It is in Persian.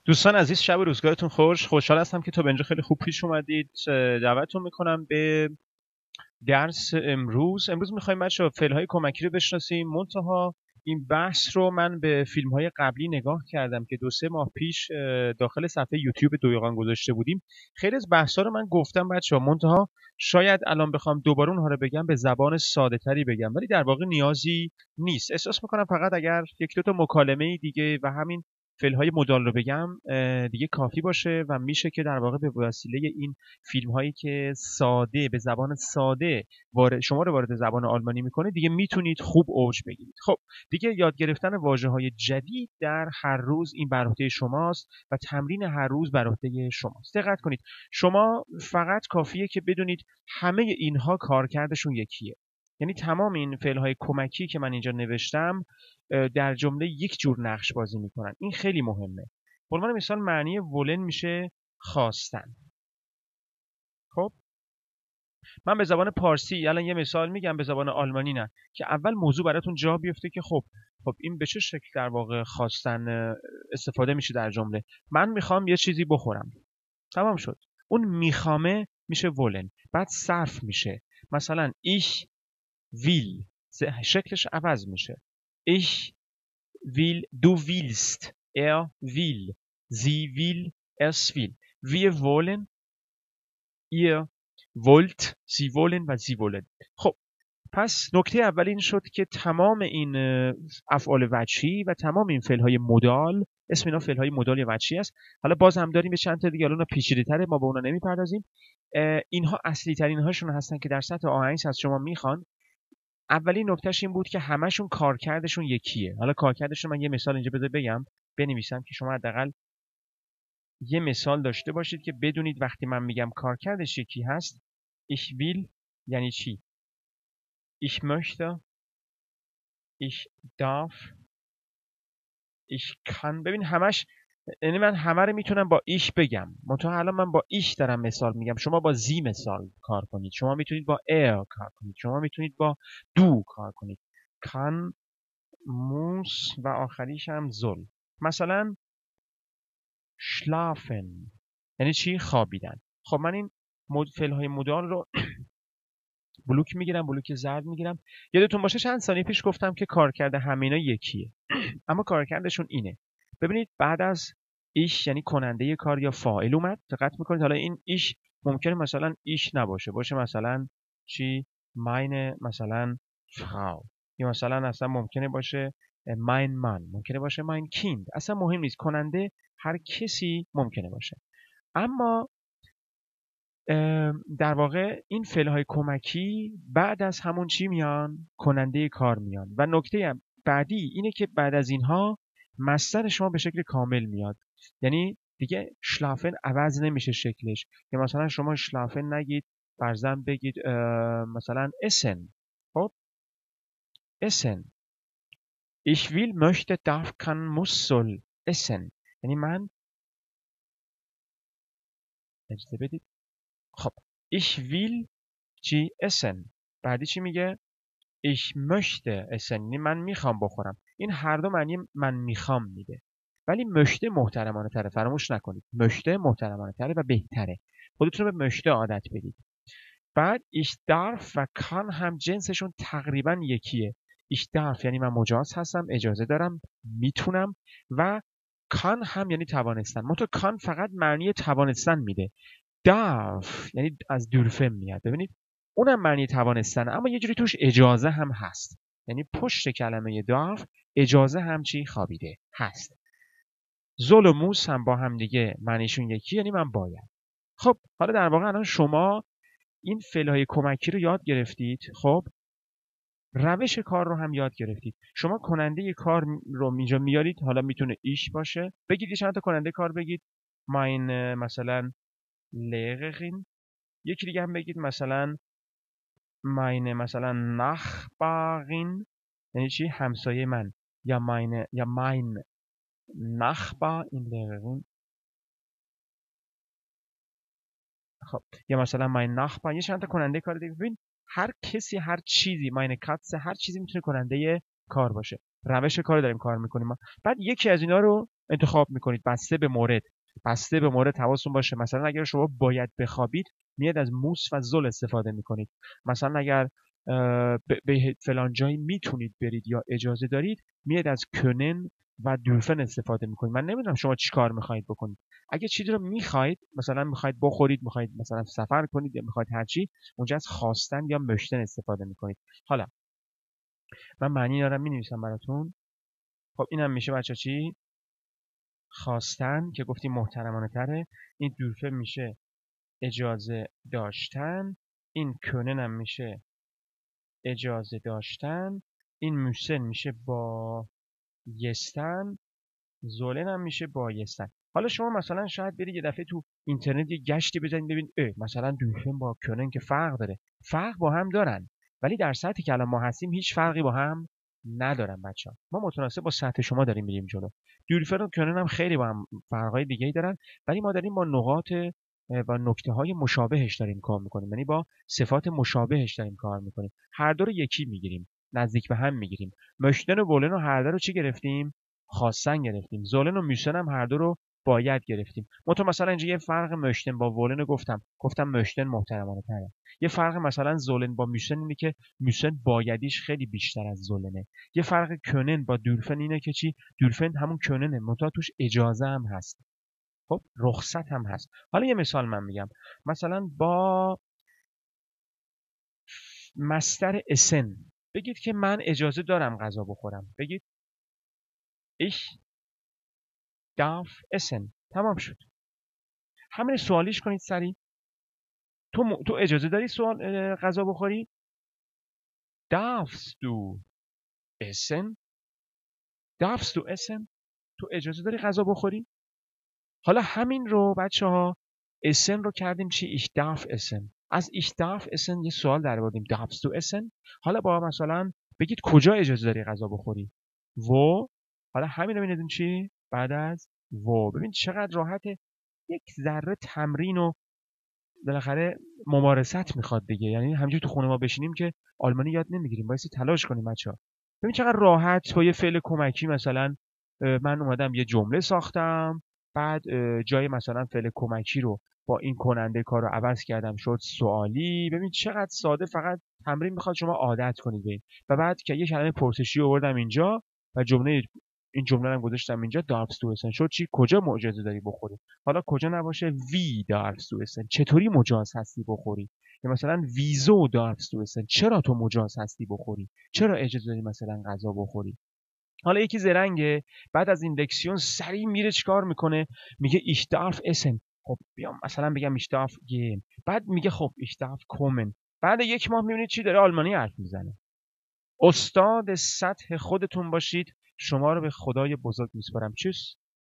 دوستان عزیز، شب و روزگارتون خوش. خوشحال هستم که تا به اینجا خیلی خوب پیش اومدید. دعوتتون میکنم به درس امروز میخوایم بچه‌ها فعل‌های کمکی رو بشناسیم. منتها این بحث رو من به فیلم‌های قبلی نگاه کردم که 2-3 ماه پیش داخل صفحه یوتیوب دویقان گذاشته بودیم. خیلی از بحث‌ها رو من گفتم بچه‌ها، منتها شاید الان بخوام دوباره اونها رو بگم به زبان ساده‌تری بگم، ولی در واقع نیازی نیست. احساس میکنم فقط اگر یک دو تا مکالمه دیگه و همین فعل‌های مدال رو بگم دیگه کافی باشه و میشه که در واقع به وسیله این فیلم هایی که ساده به زبان ساده شما رو وارد زبان آلمانی میکنه دیگه میتونید خوب اوج بگیرید. خب دیگه یاد گرفتن واژه‌های جدید در هر روز این بر عهده شماست و تمرین هر روز بر عهده شماست. دقت کنید، شما فقط کافیه که بدونید همه اینها کارکردشون یکیه. یعنی تمام این فعل‌های کمکی که من اینجا نوشتم در جمله یک جور نقش بازی میکنن. این خیلی مهمه. به عنوان مثال معنی ولن میشه خواستن. خب من به زبان پارسی الان یه مثال میگم، به زبان آلمانی نه، که اول موضوع براتون جا بیفته که خب این به چه شکل در واقع خواستن استفاده میشه در جمله. من میخوام یه چیزی بخورم. تمام شد. اون میخوامه میشه ولن. بعد صرف میشه. مثلا ich will، شکلش عوض میشه. ich will، du willst، will، sie will، es will. wir wollen، ihr wollt، sie wollen و sie wollen. خب پس نکته اول این شد که تمام این افعال وجهی و تمام این فعل‌های مدال، اسم اینا فعل‌های مدال یا وجهی است. حالا باز هم داریم به چند تا دیگه، اون پیچیده‌تره، ما به اونا نمیپردازیم. اینها اصلی ترین هاشون هستن که در سطح آهنگس از شما میخوان. اولین نکتهش این بود که همشون کارکردشون یکیه. حالا کارکردشون من یه مثال اینجا بذار بگم، بنویسم که شما حداقل یه مثال داشته باشید که بدونید وقتی من میگم کارکردش یکی هست. ich will یعنی چی؟ ich möchte، ich darf، ich kann. ببین همش، یعنی من همه رو میتونم با ایش بگم، منتها الان من با ایش دارم مثال میگم. شما با زی مثال کار کنید، شما میتونید با er کار کنید، شما میتونید با دو کار کنید. kann، muss و آخریش هم soll. مثلا schlafen یعنی چی؟ خوابیدن. خب من این فعل‌های مدال رو بلوک میگیرم، بلوک زرد میگیرم. یادتون باشه چند ثانیه پیش گفتم که کارکرد همینا یکیه، اما کارکردشون اینه. ببینید بعد از ایش یعنی کننده کار یا فاعل اومد. دقت میکنید حالا این ایش ممکنه مثلا ایش نباشه، باشه مثلا چی؟ meine مثلا Frau، یا مثلا اصلا ممکنه باشه mein Mann، ممکنه باشه mein Kind. اصلا مهم نیست، کننده هر کسی ممکنه باشه. اما در واقع این فعل‌های کمکی بعد از همون چی میان؟ کننده کار میان. و نکته بعدی اینه که بعد از اینها مصدر شما به شکل کامل میاد. یعنی دیگه شلافن عوض نمیشه شکلش. یا مثلا شما شلافن نگید، فرضاً بگید مثلا اسن. خب اسن، ich will، möchte، darf، kann، muss، soll essen. یعنی من اجازه بدید. خب ich will چی؟ essen. بعدی چی میگه؟ ich möchte essen، یعنی من میخوام بخورم. این هر دو معنی من میخوام میده، ولی möchte محترمانه تره. فراموش نکنید möchte محترمانه تره و بهتره. خودتون رو به möchte عادت بدید. بعد ich darf و kann هم جنسشون تقریبا یکیه. ich darf یعنی من مجاز هستم، اجازه دارم، میتونم. و kann هم یعنی توانستن. منتها kann فقط معنی توانستن میده. darf یعنی از دورفه میاد. ببینید اونم معنی توانستن، اما یه جوری توش اجازه هم هست. یعنی پشت کلمه darf اجازه هم چی؟ خوابیده هست. زول و موس هم با هم دیگه معنیشون یکی، یعنی من باید. خب حالا در واقع الان شما این فعل‌های کمکی رو یاد گرفتید. خب روش کار رو هم یاد گرفتید. شما کننده کار رو اینجا میارید. حالا میتونه ایش باشه. بگید یه چند تا کننده کار بگید. mein مثلا Lehrerin. یکی دیگه هم بگید مثلا meine مثلا Nachbarin، یعنی چی؟ همسایه من. یا meine یا mein Nachbar این Lehrerin. خب یا مثلا mein Nachbar. یه چند تا کننده کار دیگه. ببین هر کسی هر چیزی، meine Katze، هر چیزی میتونه کننده کار باشه. روش کار داریم کار میکنیم ما. بعد یکی از اینا رو انتخاب میکنید بسته به مورد حواستون باشه. مثلا اگر شما باید بخوابید میاد از موس و زل استفاده میکنید. مثلا اگر به فلان جایی میتونید برید یا اجازه دارید میاد از کنن و دورفن استفاده میکنید. من نمیدونم شما چی کار میخواید بکنید. اگه چیزی رو میخواید، مثلا میخواید بخورید، میخواید مثلا سفر کنید یا میخواید هرچی، اونجا از خواستن یا مشتن استفاده میکنید. حالا من معنی دارم مینویسم براتون. خب اینم میشه بچه چی؟ خواستن که گفتیم محترمانه تره. این دورفن میشه اجازه داشتن. این کنن هم میشه اجازه داشتن. این موسن میشه بایستن. زولن هم میشه بایستن. حالا شما مثلا شاید برید یه دفعه تو اینترنت یه گشتی بزنید ببین مثلا دورفن با کنن که فرق داره. فرق با هم دارن، ولی در سطحی که الان ما هستیم هیچ فرقی با هم ندارن بچه‌ها. ما متناسب با سطح شما داریم میریم جلو. دورفن و کنن هم خیلی با هم فرقای دیگه‌ای دارن، ولی ما داریم با نقاط و نکته‌های مشابهش داریم کار می‌کنیم. یعنی با صفات مشابهش داریم کار می‌کنیم. هر دو رو یکی می‌گیریم، نزدیک به هم می‌گیریم. مشتن و ولن و هر دو رو چی گرفتیم؟ خواستن گرفتیم. زولن و میشن هم هر دو رو باید گرفتیم. مثلا اینجا یه فرق مشتن با ولن رو گفتم مشتن محترمانه تره. یه فرق مثلا زولن با میشن اینه که میشن بایدیش خیلی بیشتر از زولنه. یه فرق کنن با دورفن اینه که چی؟ دورفن همون کننه، منتها توش اجازه هم هست. خب رخصت هم هست. حالا یه مثال من میگم. مثلا با مصدر اسن بگید که من اجازه دارم غذا بخورم. بگید ich darf essen. تمام شد. همین سوالیش کنید سریع. تو اجازه داری غذا بخوری؟ darfst du essen؟ darfst du essen؟ تو اجازه داری غذا بخوری؟ حالا همین رو بچه‌ها اسن رو کردیم چی؟ ich darf essen. از ich darf essen یه سوال در آوردیم. darfst du essen؟ حالا با مثلا بگید کجا اجازه داری غذا بخوری؟ wo. حالا همین رو می‌بینید چی؟ بعد از wo. ببین چقدر راحته. یک ذره تمرین و بالاخره ممارست میخواد دیگه. یعنی همینجوری تو خونه ما بشینیم که آلمانی یاد نمیگیریم، باید تلاش کنیم بچه‌ها. ببین چقدر راحت با یه فعل کمکی مثلا من اومدم یه جمله ساختم، بعد جای مثلا فعل کمکی رو با این کننده کار رو عوض کردم شد سوالی. ببین چقدر ساده، فقط تمرین میخواد شما عادت کنید ببین. و بعد که یه کلمه پرسشی آوردم اینجا و این جمله رو گذاشتم اینجا. darfst du essen شد چی؟ کجا اجازه داری بخوری؟ حالا کجا نباشه wie darfst du essen؟ چطوری مجاز هستی بخوری؟ یا مثلا wieso darfst du essen؟ چرا تو مجاز هستی بخوری؟ چرا اجازه داری مثلا غذا بخوری؟ حالا یکی زرنگه بعد از این لکسیون سریع میره چیکار میکنه؟ میگه ich darf essen. خب بیام مثلا بگم ich darf gehen. بعد میگه خب ich darf kommen. بعد یک ماه میبینید چی داره آلمانی حرف میزنه. استاد سطح خودتون باشید. شما رو به خدای بزرگ میسپارم. چیس